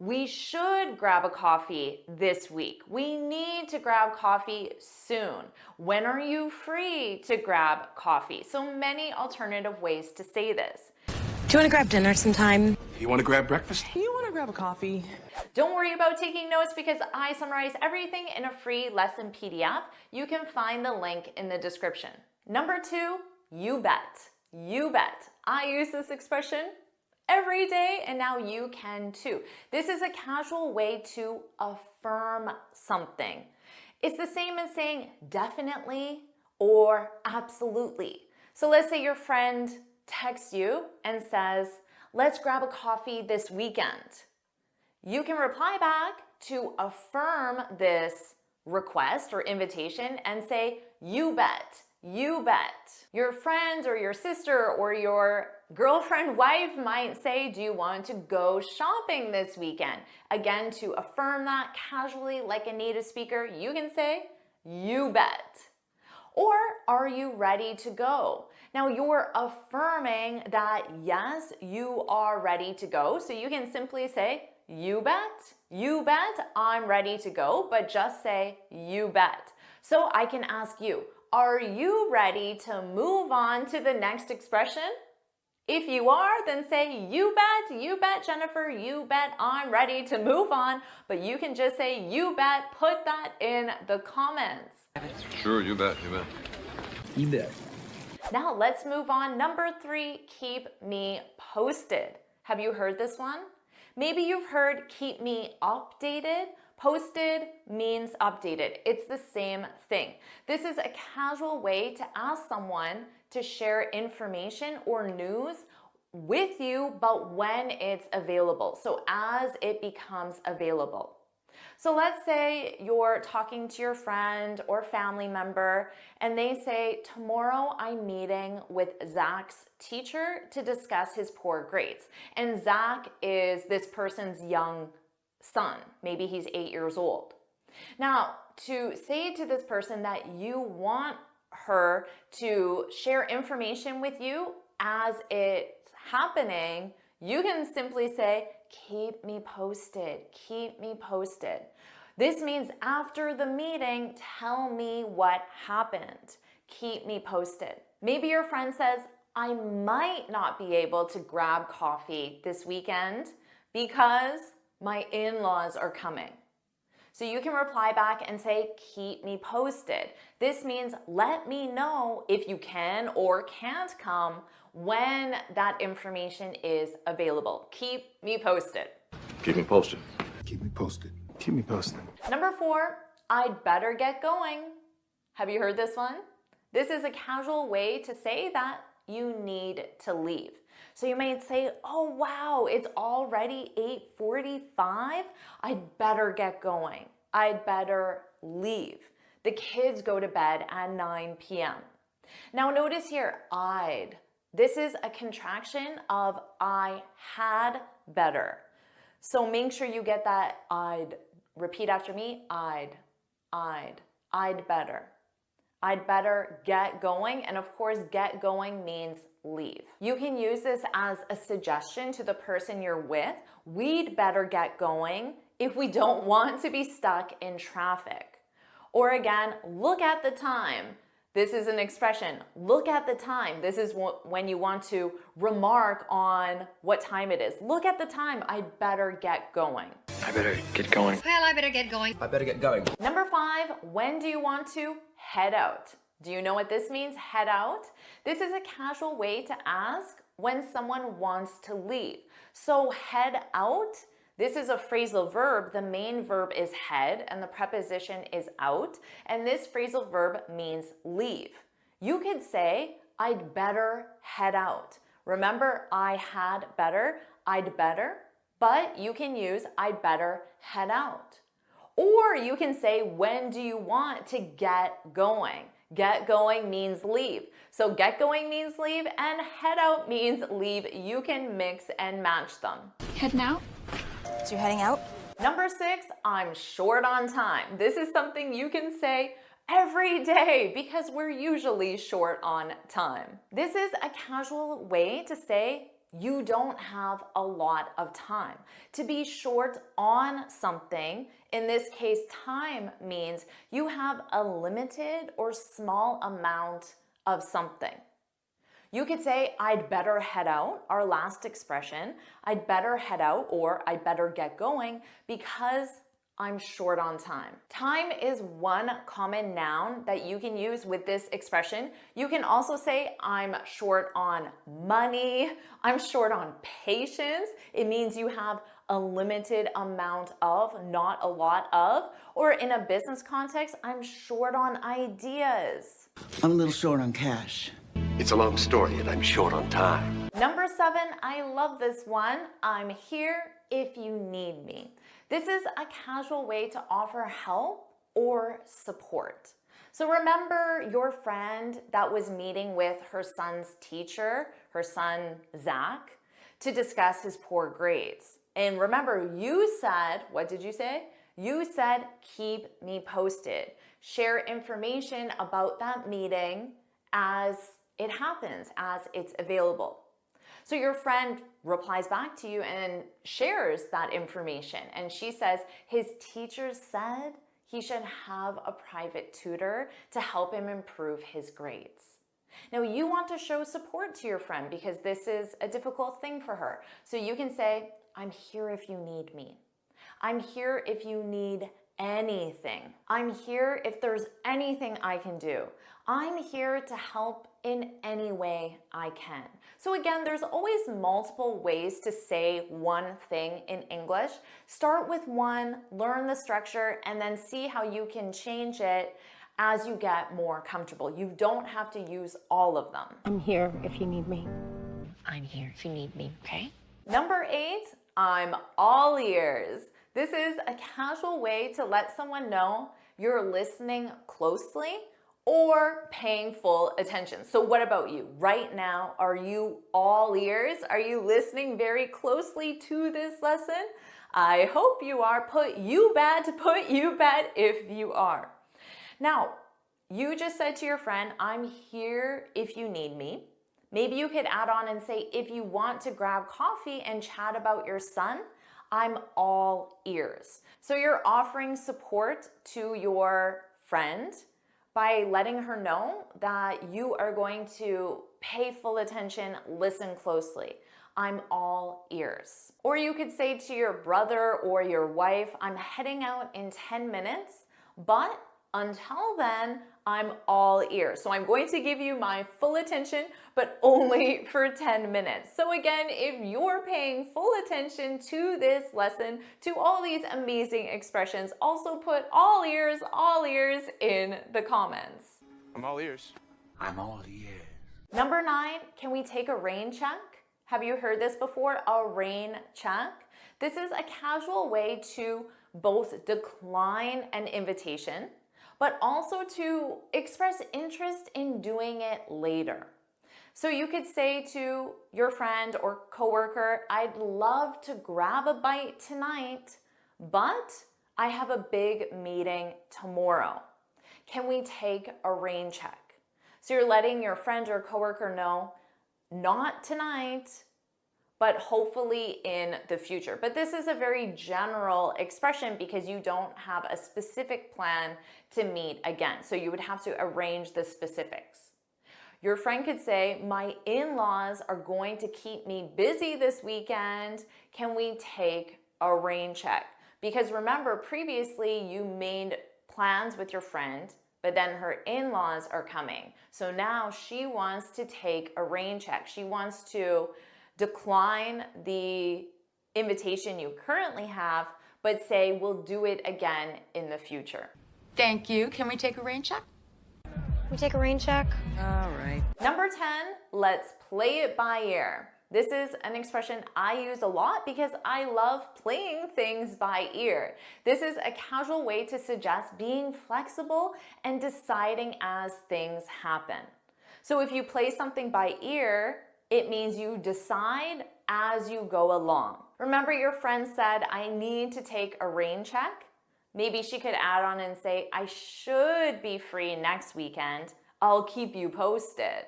S26: We should grab a coffee this week. We need to grab coffee soon. When are you free to grab coffee? So many alternative ways to say this.
S17: Do you want to grab dinner sometime?
S15: You want to grab breakfast?
S25: You want to grab a coffee?
S26: Don't worry about taking notes because I summarize everything in a free lesson PDF. You can find the link in the description. Number 2, you bet. You bet. I use this expression every day, and now you can too. This is a casual way to affirm something. It's the same as saying definitely or absolutely. So let's say your friend texts you and says, let's grab a coffee this weekend. You can reply back to affirm this request or invitation and say, you bet, you bet. Your friend or your sister or your girlfriend, wife might say, do you want to go shopping this weekend? Again, to affirm that casually like a native speaker, you can say, you bet. Or are you ready to go? Now you're affirming that yes, you are ready to go. So you can simply say, you bet, I'm ready to go, but just say, you bet. So I can ask you, are you ready to move on to the next expression? If you are, then say, you bet, Jennifer, you bet, I'm ready to move on. But you can just say, you bet, put that in the comments.
S20: Sure, you bet, you bet.
S18: You bet.
S26: Now let's move on. Number 3, keep me posted. Have you heard this one? Maybe you've heard keep me updated. Posted means updated. It's the same thing. This is a casual way to ask someone to share information or news with you, but when it's available. So as it becomes available. So let's say you're talking to your friend or family member and they say, tomorrow I'm meeting with Zach's teacher to discuss his poor grades. And Zach is this person's young son. Maybe he's 8 years old. Now, to say to this person that you want her to share information with you as it's happening, you can simply say, keep me posted, keep me posted. This means after the meeting, tell me what happened. Keep me posted. Maybe your friend says, I might not be able to grab coffee this weekend because my in-laws are coming. So you can reply back and say, keep me posted. This means let me know if you can or can't come when that information is available. Keep me posted.
S15: Keep me posted.
S20: Keep me posted.
S13: Keep me posted.
S26: Number 4, I'd better get going. Have you heard this one? This is a casual way to say that you need to leave. So you might say, oh wow, it's already 8:45. I'd better get going. I'd better leave. The kids go to bed at 9 p.m. Now notice here, I'd. This is a contraction of I had better. So make sure you get that I'd. Repeat after me, I'd better. I'd better get going. And of course, get going means leave. You can use this as a suggestion to the person you're with. We'd better get going if we don't want to be stuck in traffic. Or again, look at the time. This is an expression, look at the time. This is when you want to remark on what time it is. Look at the time, I'd better get going.
S18: I better get going.
S14: Well, I better get going.
S18: I better get going.
S26: Number 5, when do you want to head out? Do you know what this means, head out? This is a casual way to ask when someone wants to leave. So head out, this is a phrasal verb. The main verb is head and the preposition is out. And this phrasal verb means leave. You could say, I'd better head out. Remember, I had better, I'd better, but you can use I'd better head out. Or you can say, when do you want to get going? Get going means leave. So get going means leave and head out means leave. You can mix and match them.
S10: Heading out?
S17: So you're heading out?
S26: Number 6, I'm short on time. This is something you can say every day because we're usually short on time. This is a casual way to say you don't have a lot of time. To be short on something, in this case time, means you have a limited or small amount of something. You could say, I'd better head out, our last expression. I'd better head out or I'd better get going because I'm short on time. Time is one common noun that you can use with this expression. You can also say, I'm short on money. I'm short on patience. It means you have a limited amount of, not a lot of. Or in a business context, I'm short on ideas.
S18: I'm a little short on cash.
S15: It's a long story and I'm short on time.
S26: Number 7, I love this one. I'm here if you need me. This is a casual way to offer help or support. So remember your friend that was meeting with her son's teacher, her son Zach, to discuss his poor grades. And remember, you said, what did you say? You said, keep me posted. Share information about that meeting as it happens, as it's available. So your friend replies back to you and shares that information. And she says, his teacher said he should have a private tutor to help him improve his grades. Now you want to show support to your friend because this is a difficult thing for her. So you can say, I'm here if you need me. I'm here if you need anything. I'm here if there's anything I can do. I'm here to help in any way I can. So again, there's always multiple ways to say one thing in English. Start with one, learn the structure, and then see how you can change it as you get more comfortable. You don't have to use all of them.
S10: I'm here if you need me.
S14: I'm here if you need me, okay?
S26: Number 8, I'm all ears. This is a casual way to let someone know you're listening closely or paying full attention. So what about you? Right now, are you all ears? Are you listening very closely to this lesson? I hope you are. Put you bet if you are. Now, you just said to your friend, I'm here if you need me. Maybe you could add on and say, if you want to grab coffee and chat about your son, I'm all ears. So you're offering support to your friend by letting her know that you are going to pay full attention, listen closely. I'm all ears. Or you could say to your brother or your wife, I'm heading out in 10 minutes, but until then, I'm all ears. So I'm going to give you my full attention, but only for 10 minutes. So again, if you're paying full attention to this lesson, to all these amazing expressions, also put all ears in the comments.
S7: I'm all ears.
S15: I'm all ears.
S26: Number 9, can we take a rain check? Have you heard this before? A rain check? This is a casual way to both decline an invitation, but also to express interest in doing it later. So you could say to your friend or coworker, I'd love to grab a bite tonight, but I have a big meeting tomorrow. Can we take a rain check? So you're letting your friend or coworker know, not tonight, but hopefully in the future. But this is a very general expression because you don't have a specific plan to meet again. So you would have to arrange the specifics. Your friend could say, my in-laws are going to keep me busy this weekend. Can we take a rain check? Because remember, previously you made plans with your friend, but then her in-laws are coming. So now she wants to take a rain check. She wants to decline the invitation you currently have, but say we'll do it again in the future.
S19: Thank you. Can we take a rain check?
S14: We take a rain check?
S19: All right.
S26: Number 10, let's play it by ear. This is an expression I use a lot because I love playing things by ear. This is a casual way to suggest being flexible and deciding as things happen. So if you play something by ear, it means you decide as you go along. Remember your friend said, I need to take a rain check? Maybe she could add on and say, I should be free next weekend. I'll keep you posted.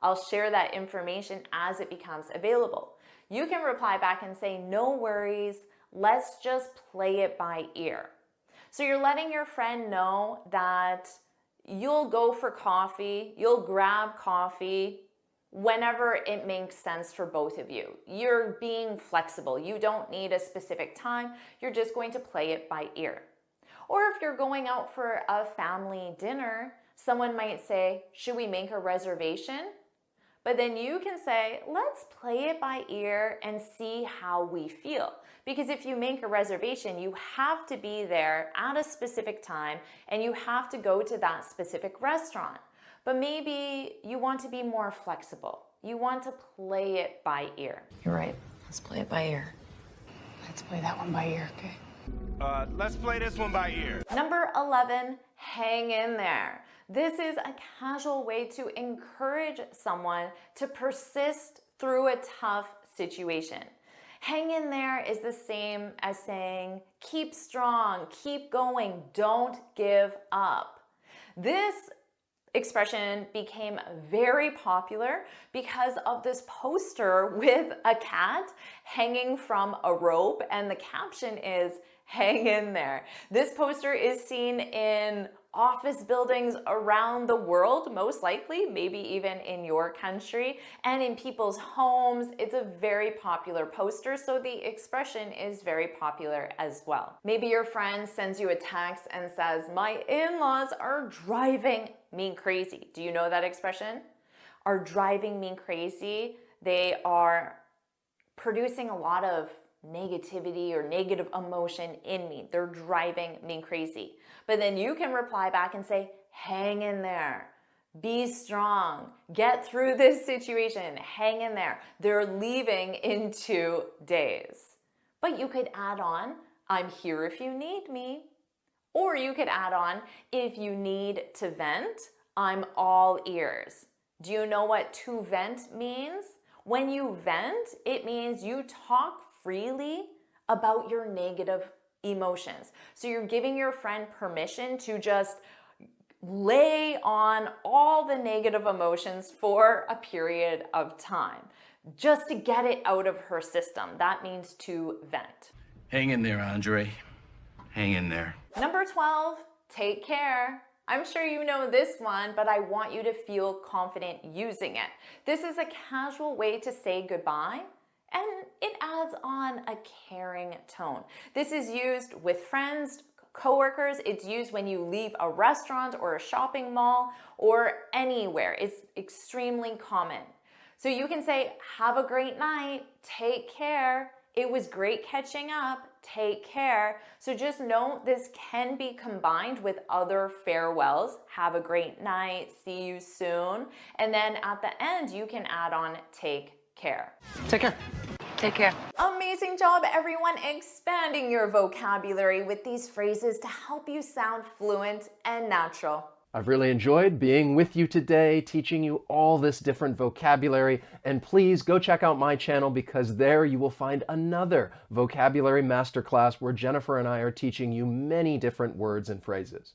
S26: I'll share that information as it becomes available. You can reply back and say, no worries, let's just play it by ear. So you're letting your friend know that you'll go for coffee, you'll grab coffee, whenever it makes sense for both of you. You're being flexible. You don't need a specific time. You're just going to play it by ear. Or if you're going out for a family dinner, someone might say, should we make a reservation? But then you can say, let's play it by ear and see how we feel. Because if you make a reservation, you have to be there at a specific time and you have to go to that specific restaurant. But maybe you want to be more flexible. You want to play it by ear.
S19: You're right. Let's play it by ear. Let's play that one by ear, okay?
S3: Let's play this one by ear.
S26: Number 11, hang in there. This is a casual way to encourage someone to persist through a tough situation. Hang in there is the same as saying, keep strong, keep going, don't give up. This expression became very popular because of this poster with a cat hanging from a rope, and the caption is, hang in there. This poster is seen in office buildings around the world, most likely, maybe even in your country, and in people's homes. It's a very popular poster, so the expression is very popular as well. Maybe your friend sends you a text and says, my in-laws are driving me crazy. Do you know that expression? Are driving me crazy. They are producing a lot of negativity or negative emotion in me. They're driving me crazy. But then you can reply back and say, hang in there, be strong, get through this situation, hang in there. They're leaving in 2 days. But you could add on, I'm here if you need me. Or you could add on, if you need to vent, I'm all ears. Do you know what to vent means? When you vent, it means you talk freely about your negative emotions. So you're giving your friend permission to just lay on all the negative emotions for a period of time, just to get it out of her system. That means to vent.
S15: Hang in there, Andre. Hang in there.
S26: Number 12, take care. I'm sure you know this one, but I want you to feel confident using it. This is a casual way to say goodbye, and it adds on a caring tone. This is used with friends, coworkers. It's used when you leave a restaurant or a shopping mall or anywhere. It's extremely common. So you can say, have a great night, take care. It was great catching up, take care. So just know this can be combined with other farewells. Have a great night, see you soon. And then at the end, you can add on take care.
S19: Take care. Take care.
S26: Amazing job, everyone, expanding your vocabulary with these phrases to help you sound fluent and natural.
S2: I've really enjoyed being with you today, teaching you all this different vocabulary, and please go check out my channel because there you will find another vocabulary masterclass where Jennifer and I are teaching you many different words and phrases.